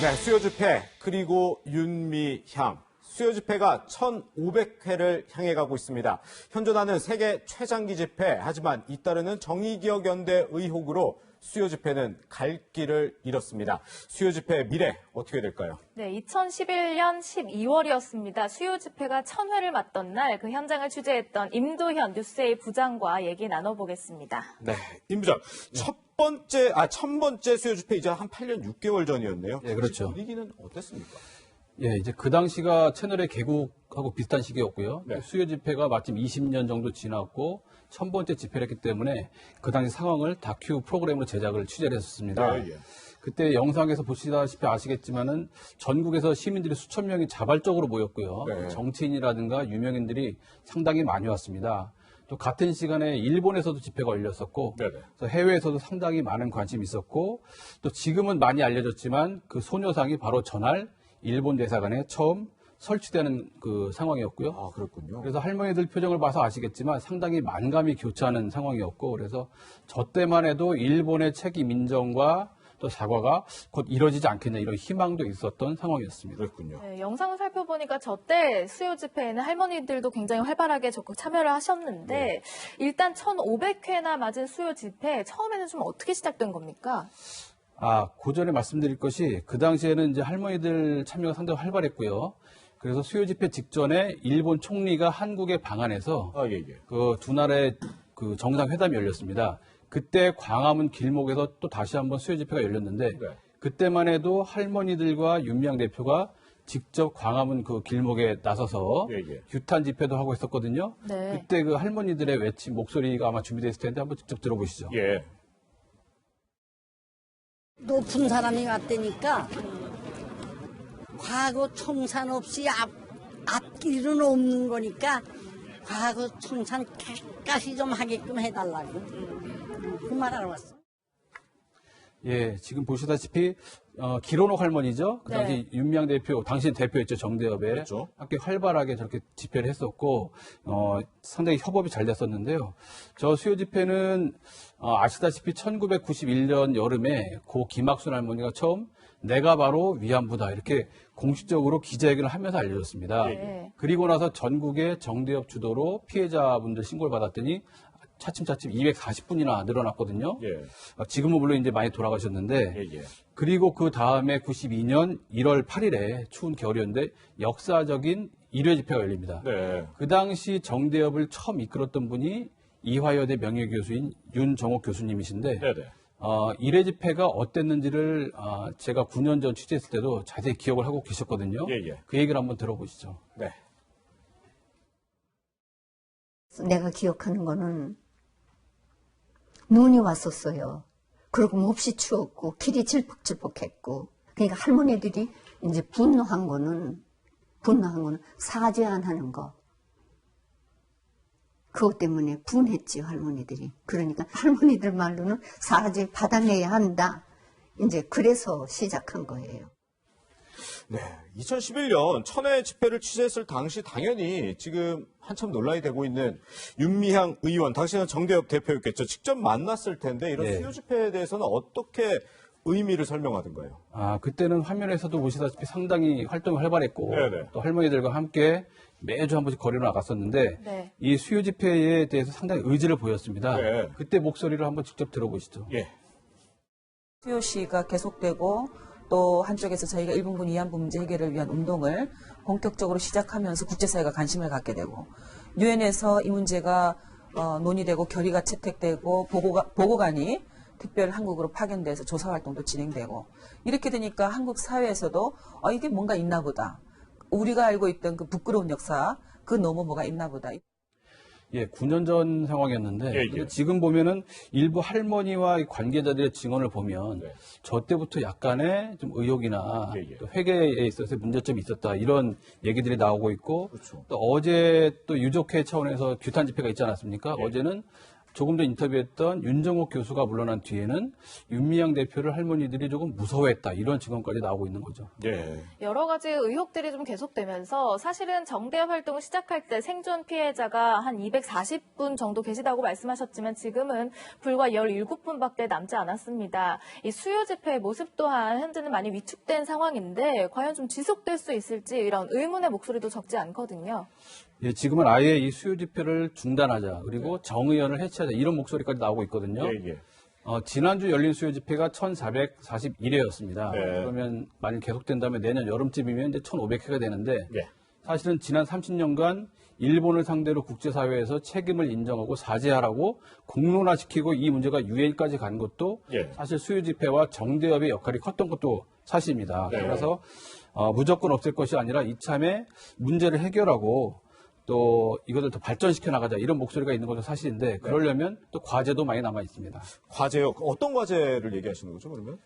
네, 수요 집회 그리고 윤미향. 수요 집회가 1,500회를 향해 가고 있습니다. 현존하는 세계 최장기 집회, 하지만 잇따르는 정의기억연대 의혹으로 수요 집회는 갈 길을 잃었습니다. 수요 집회의 미래 어떻게 될까요? 네, 2011년 12월이었습니다. 수요 집회가 1000회를 맞던 날 그 현장을 취재했던 임도현 뉴스A 부장과 얘기 나눠보겠습니다. 네, 임 부장. 첫 번째 수요 집회 이제 한 8년 6개월 전이었네요. 예, 그렇죠. 분위기는 어땠습니까? 예, 이제 그 당시가 채널의 개국하고 비슷한 시기였고요. 네. 수요 집회가 마침 20년 정도 지났고 1000번째 집회를 했기 때문에 그 당시 상황을 다큐 프로그램으로 제작을 취재를 했었습니다. 예. 그때 영상에서 보시다시피 아시겠지만은 전국에서 시민들이 수천 명이 자발적으로 모였고요. 네. 정치인이라든가 유명인들이 상당히 많이 왔습니다. 또 같은 시간에 일본에서도 집회가 열렸었고, 네네. 그래서 해외에서도 상당히 많은 관심이 있었고, 또 지금은 많이 알려졌지만 그 소녀상이 바로 전날 일본 대사관에 처음 설치되는 그 상황이었고요. 아, 그렇군요. 그래서 할머니들 표정을 봐서 아시겠지만 상당히 만감이 교차하는 상황이었고, 그래서 저 때만 해도 일본의 책임 인정과 또 사과가 곧 이루어지지 않겠냐 이런 희망도 있었던 상황이었습니다. 그렇군요. 네, 영상을 살펴보니까 저때 수요 집회에는 할머니들도 굉장히 활발하게 적극 참여를 하셨는데 일단 1,500회나 맞은 수요 집회 처음에는 좀 어떻게 시작된 겁니까? 그 전에 말씀드릴 것이 그 당시에는 이제 할머니들 참여가 상당히 활발했고요. 그래서 수요 집회 직전에 일본 총리가 한국에 방한해서 예. 그 두 나라의 그 정상회담이 열렸습니다. 그때 광화문 길목에서 또 다시 한번 수요 집회가 열렸는데 네. 그때만 해도 할머니들과 윤미향 대표가 직접 광화문 그 길목에 나서서 예. 규탄 집회도 하고 있었거든요. 네. 그때 그 할머니들의 외침 목소리가 아마 준비되어 있을 텐데 한번 직접 들어보시죠. 예. 높은 사람이 왔다니까 과거 청산 없이 앞길은 없는 거니까 과거 청산 깨끗이 좀 하게끔 해달라고 그 말하러 왔어. 예, 지금 보시다시피 기론옥 할머니죠. 그 당시 네. 윤미향 대표, 당신 대표였죠, 정대협에. 그렇죠. 함께 활발하게 저렇게 집회를 했었고 상당히 협업이 잘 됐었는데요. 저 수요 집회는 아시다시피 1991년 여름에 고 김학순 할머니가 처음 내가 바로 위안부다 이렇게 공식적으로 기자회견을 하면서 알려졌습니다. 네. 그리고 나서 전국의 정대협 주도로 피해자분들 신고를 받았더니 차츰차츰 240분이나 늘어났거든요. 예. 지금은 물론 이제 많이 돌아가셨는데 예. 그리고 그 다음에 92년 1월 8일에 추운 겨울이었는데 역사적인 1회 집회가 열립니다. 네. 그 당시 정대협을 처음 이끌었던 분이 이화여대 명예교수인 윤정옥 교수님이신데 네네. 1회 집회가 어땠는지를 제가 9년 전 취재했을 때도 자세히 기억을 하고 계셨거든요. 예. 그 얘기를 한번 들어보시죠. 네. 내가 기억하는 거는 눈이 왔었어요. 그리고 몹시 추웠고 길이 질퍽질퍽했고 그러니까 할머니들이 이제 분노한 거는 사죄 안 하는 거. 그것 때문에 분했지요, 할머니들이. 그러니까 할머니들 말로는 사죄 받아내야 한다. 이제 그래서 시작한 거예요. 네. 2011년 천회 집회를 취재했을 당시 당연히 지금 한참 논란이 되고 있는 윤미향 의원, 당시는 정대협 대표였겠죠. 직접 만났을 텐데 이런 네. 수요 집회에 대해서는 어떻게 의미를 설명하던가요? 그때는 화면에서도 보시다시피 상당히 활동이 활발했고 네네. 또 할머니들과 함께 매주 한 번씩 거리로 나갔었는데 네. 이 수요 집회에 대해서 상당히 의지를 보였습니다. 네. 그때 목소리를 한번 직접 들어보시죠. 예. 수요 시가 계속되고 또 한쪽에서 저희가 일본군 위안부 문제 해결을 위한 운동을 본격적으로 시작하면서 국제사회가 관심을 갖게 되고 유엔에서 이 문제가 논의되고 결의가 채택되고 보고관이 특별 한국으로 파견돼서 조사활동도 진행되고 이렇게 되니까 한국 사회에서도 이게 뭔가 있나 보다. 우리가 알고 있던 그 부끄러운 역사 그 너머 뭐가 있나 보다. 예, 9년 전 상황이었는데 예. 지금 보면은 일부 할머니와 이 관계자들의 증언을 보면 네. 저 때부터 약간의 좀 의혹이나 예. 또 회계에 있어서 문제점이 있었다 이런 얘기들이 나오고 있고 그렇죠. 또 어제 또 유족회 차원에서 규탄 집회가 있지 않았습니까? 예. 어제는 조금 전 인터뷰했던 윤정옥 교수가 물러난 뒤에는 윤미향 대표를 할머니들이 조금 무서워했다. 이런 증언까지 나오고 있는 거죠. 예. 여러 가지 의혹들이 좀 계속되면서 사실은 정대 활동을 시작할 때 생존 피해자가 한 240분 정도 계시다고 말씀하셨지만 지금은 불과 17분밖에 남지 않았습니다. 이 수요 집회의 모습 또한 현재는 많이 위축된 상황인데 과연 좀 지속될 수 있을지 이런 의문의 목소리도 적지 않거든요. 예, 지금은 아예 이 수요 집회를 중단하자. 그리고 정의연을 해체하자. 이런 목소리까지 나오고 있거든요. 예. 지난주 열린 수요 집회가 1,441회였습니다. 네. 그러면 만약 계속된다면 내년 여름쯤이면 이제 1,500회가 되는데 예. 사실은 지난 30년간 일본을 상대로 국제사회에서 책임을 인정하고 사죄하라고 공론화시키고 이 문제가 유엔까지 간 것도 예. 사실 수요 집회와 정대협의 역할이 컸던 것도 사실입니다. 네. 그래서 무조건 없앨 것이 아니라 이참에 문제를 해결하고 또 이것을 더 발전시켜 나가자 이런 목소리가 있는 것도 사실인데 그러려면 또 과제도 많이 남아 있습니다. 과제요. 어떤 과제를 얘기하시는 거죠, 그러면?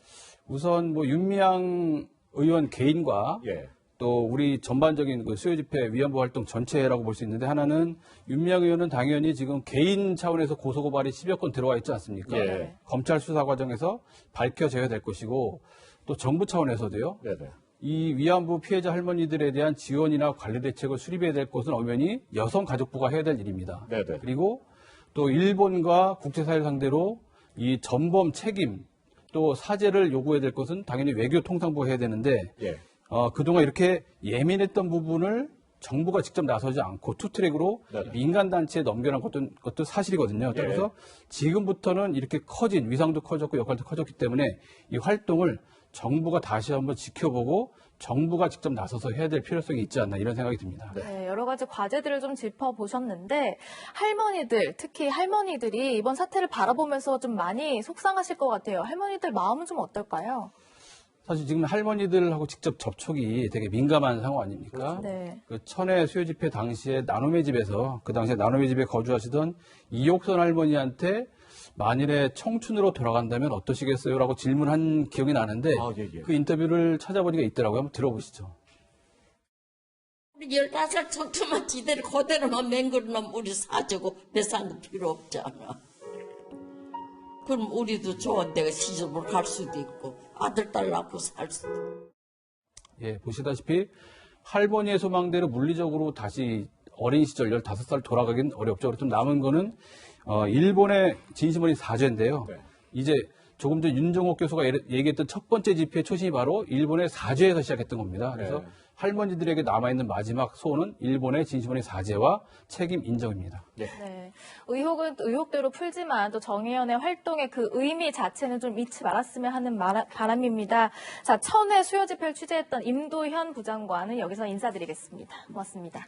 우선 뭐 윤미향 의원 개인과 예. 또 우리 전반적인 그 수요 집회 위안부 활동 전체라고 볼 수 있는데 하나는 윤미향 의원은 당연히 지금 개인 차원에서 고소고발이 10여 건 들어와 있지 않습니까? 예. 검찰 수사 과정에서 밝혀져야 될 것이고 또 정부 차원에서도요. 네네. 이 위안부 피해자 할머니들에 대한 지원이나 관리 대책을 수립해야 될 것은 엄연히 여성가족부가 해야 될 일입니다. 네네. 그리고 또 일본과 국제사회를 상대로 이 전범 책임 또 사죄를 요구해야 될 것은 당연히 외교통상부가 해야 되는데 예. 그동안 이렇게 예민했던 부분을 정부가 직접 나서지 않고 투트랙으로 네네. 민간단체에 넘겨놓은 것도 사실이거든요. 예. 그래서 지금부터는 이렇게 커진 위상도 커졌고 역할도 커졌기 때문에 이 활동을 정부가 다시 한번 지켜보고 정부가 직접 나서서 해야 될 필요성이 있지 않나 이런 생각이 듭니다. 네, 여러 가지 과제들을 좀 짚어보셨는데 할머니들, 특히 할머니들이 이번 사태를 바라보면서 좀 많이 속상하실 것 같아요. 할머니들 마음은 좀 어떨까요? 사실 지금 할머니들하고 직접 접촉이 되게 민감한 상황 아닙니까? 네. 그 천회 수요 집회 당시에 나눔의 집에서 그 당시에 나눔의 집에 거주하시던 이옥선 할머니한테 만일에 청춘으로 돌아간다면 어떠시겠어요? 라고 질문한 기억이 나는데 예. 그 인터뷰를 찾아보니까 있더라고요. 한번 들어보시죠. 우리 15살 청춘만 지대로 그대로만 맹글으면 우리 사주고 배상도 필요 없잖아. 그럼 우리도 좋은 데가 시집을 갈 수도 있고 아들 딸 낳고 살 수도 있고. 예, 보시다시피 할머니의 소망대로 물리적으로 다시 어린 시절 15살 돌아가긴 어렵죠. 그래서 좀 남은 거는 일본의 진심어린 사죄인데요. 네. 이제 조금 전 윤정옥 교수가 얘기했던 첫 번째 집회의 초심이 바로 일본의 사죄에서 시작했던 겁니다. 그래서 네. 할머니들에게 남아있는 마지막 소원은 일본의 진심어린 사죄와 책임 인정입니다. 네. 의혹은 의혹대로 풀지만 또 정혜연의 활동의 그 의미 자체는 좀 잊지 말았으면 하는 바람입니다. 자, 천회 수요 집회를 취재했던 임도현 부장과는 여기서 인사드리겠습니다. 고맙습니다.